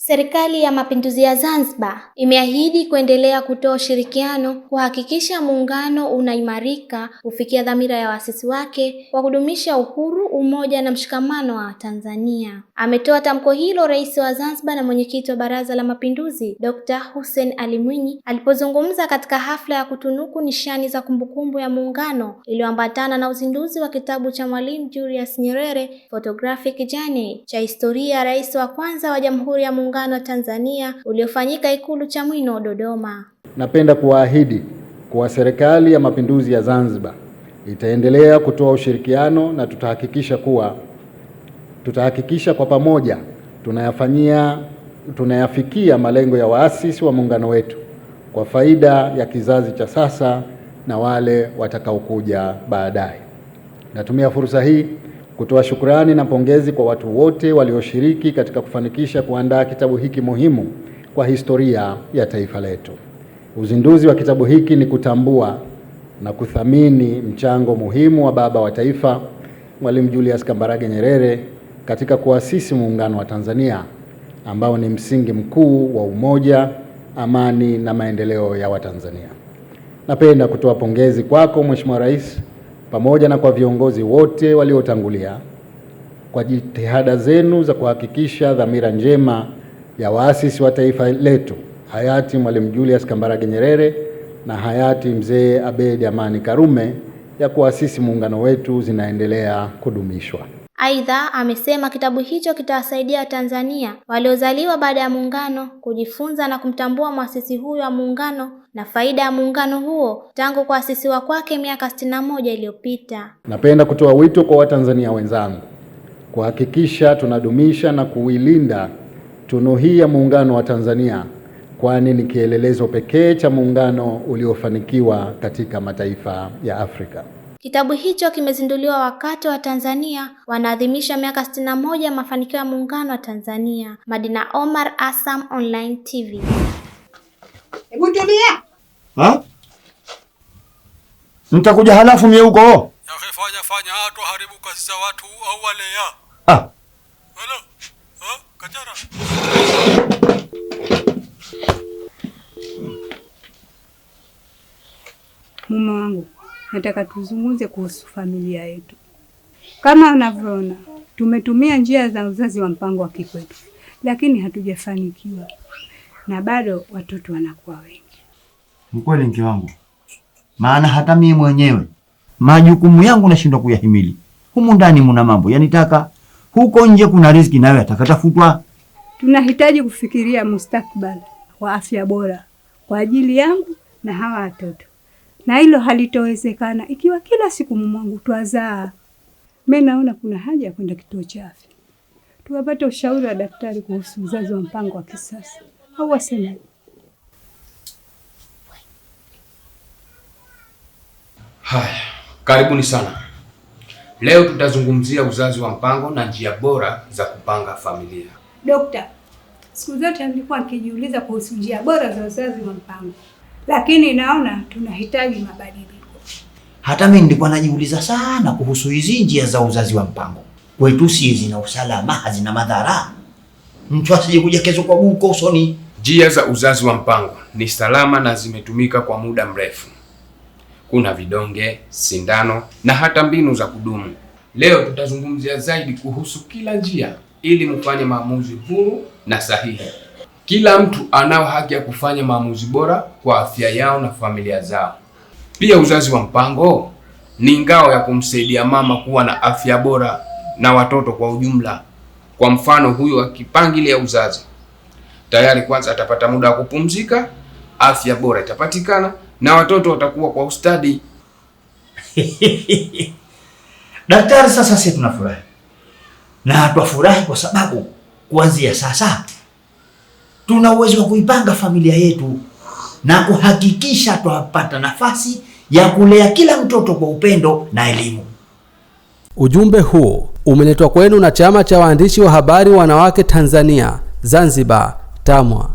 Serikali ya Mapinduzi ya Zanzibar imeahidi kuendelea kutoa ushirikiano kuhakikisha muungano unaimarika kufikia dhamira ya waasisi wake kwa kudumisha uhuru, umoja na mshikamano wa Tanzania. Ametoa tamko hilo Rais wa Zanzibar na Mwenyekiti wa Baraza la Mapinduzi Dr. Hussein Ali Mwinyi alipozungumza katika hafla ya kutunuku nishani za kumbukumbu ya muungano iliyoambatana na uzinduzi wa kitabu cha Mwalimu Julius Nyerere Photographic Journey cha historia ya Rais wa kwanza wa Jamhuri ya Muungano wa Tanzania uliofanyika Ikulu Chamwino, Dodoma. Napenda kuahidi kuwa Serikali ya Mapinduzi ya Zanzibar itaendelea kutoa ushirikiano na tutahakikisha kwa pamoja tunayafikia malengo ya waasisi wa muungano wetu kwa faida ya kizazi cha sasa na wale watakaokuja baadaye. Natumia fursa hii kutoa shukrani na pongezi kwa watu wote walioshiriki katika kufanikisha kuandaa kitabu hiki muhimu kwa historia ya taifa letu. Uzinduzi wa kitabu hiki ni kutambua na kuthamini mchango muhimu wa baba wa taifa Mwalimu Julius Kambarage Nyerere katika kuasisi muungano wa Tanzania ambao ni msingi mkuu wa umoja, amani na maendeleo ya Watanzania. Napenda kutoa pongezi kwako Mheshimiwa Rais pamoja na kwa viongozi wote waliotangulia kwa jitihada zenu za kuhakikisha dhamira njema ya waasisi wa taifa letu hayati Mwalimu Julius Kambarage Nyerere na hayati Mzee Abeid Amani Karume ya kuasisi muungano wetu zinaendelea kudumishwa. Aidha, amesema kitabu hicho kitawasaidia Watanzania waliozaliwa baada ya muungano kujifunza na kumtambua muasisi huyo wa muungano na faida ya muungano huo tangu kuasisiwa kwake miaka 61 iliyopita. Napenda kutoa wito kwa Watanzania wenzangu kuhakikisha tunadumisha na kuilinda tunu hii ya muungano wa Tanzania, kwani ni kielelezo pekee cha muungano uliofanikiwa katika mataifa ya Afrika. Kitabu hicho kimezinduliwa wakati wa Tanzania wanaadhimisha miaka 61 ya mafanikio ya muungano wa Tanzania. Madina Omar, ASAM Online TV. Hebu tulia. Mtakuja halafu mie huko. Fanya hatu haribu kazi za watu au wale ya. Hello. Kajara. Mume wangu, nataka tuzungumze kuhusu familia yetu. Kama unavyoona, tumetumia njia za uzazi wa mpango wa kikwetu, lakini hatujafanikiwa. Na bado watoto wanakuwa wengi. Mkweli mke wangu. Maana hata mimi mwenyewe majukumu yangu nashindwa kuyahimili. Humu ndani muna mambo yanitaka, huko nje kuna riziki nayo atakatafutwa. Tunahitaji kufikiria mustakabali wa afya bora kwa ajili yangu na hawa watoto. Na hilo halitowezekana ikiwa kila siku mwangu twazaa. Mimi naona kuna haja ya kwenda kituo cha afya tuwapate ushauri wa daktari kuhusu uzazi wa mpango wa kisasa. Au waseme. Haya, karibuni sana. Leo tutazungumzia uzazi wa mpango na njia bora za kupanga familia. Dokta, siku zote nilikuwa nikijiuliza kuhusu njia bora za uzazi wa mpango, lakini naona tunahitaji mabadiliko. Hata mimi nilikuwa najiuliza sana kuhusu hizi njia za uzazi wa mpango. Kwetu si zina usalama, hazina madhara. Mtu asije kuja kesho kwa buko usoni. Njia za uzazi wa mpango ni salama na zimetumika kwa muda mrefu. Kuna vidonge, sindano na hata mbinu za kudumu. Leo tutazungumzia zaidi kuhusu kila njia ili mfanye maamuzi huru na sahihi. Kila mtu anao haki ya kufanya maamuzi bora kwa afya yao na familia zao. Pia uzazi wa mpango ni ngao ya kumsaidia mama kuwa na afya bora na watoto kwa ujumla. Kwa mfano, huyu akipangilia uzazi, tayari kwanza atapata muda wa kupumzika, afya bora itapatikana na watoto watakuwa kwa ustadi. Daktari, sasa sisi tunafurahi. Na twafurahi kwa sababu kuanzia sasa tuna uwezo wa kuipanga familia yetu na kuhakikisha twapata nafasi ya kulea kila mtoto kwa upendo na elimu. Ujumbe huo umeletwa kwenu na Chama cha Waandishi wa Habari Wanawake Tanzania, Zanzibar, TAMWA.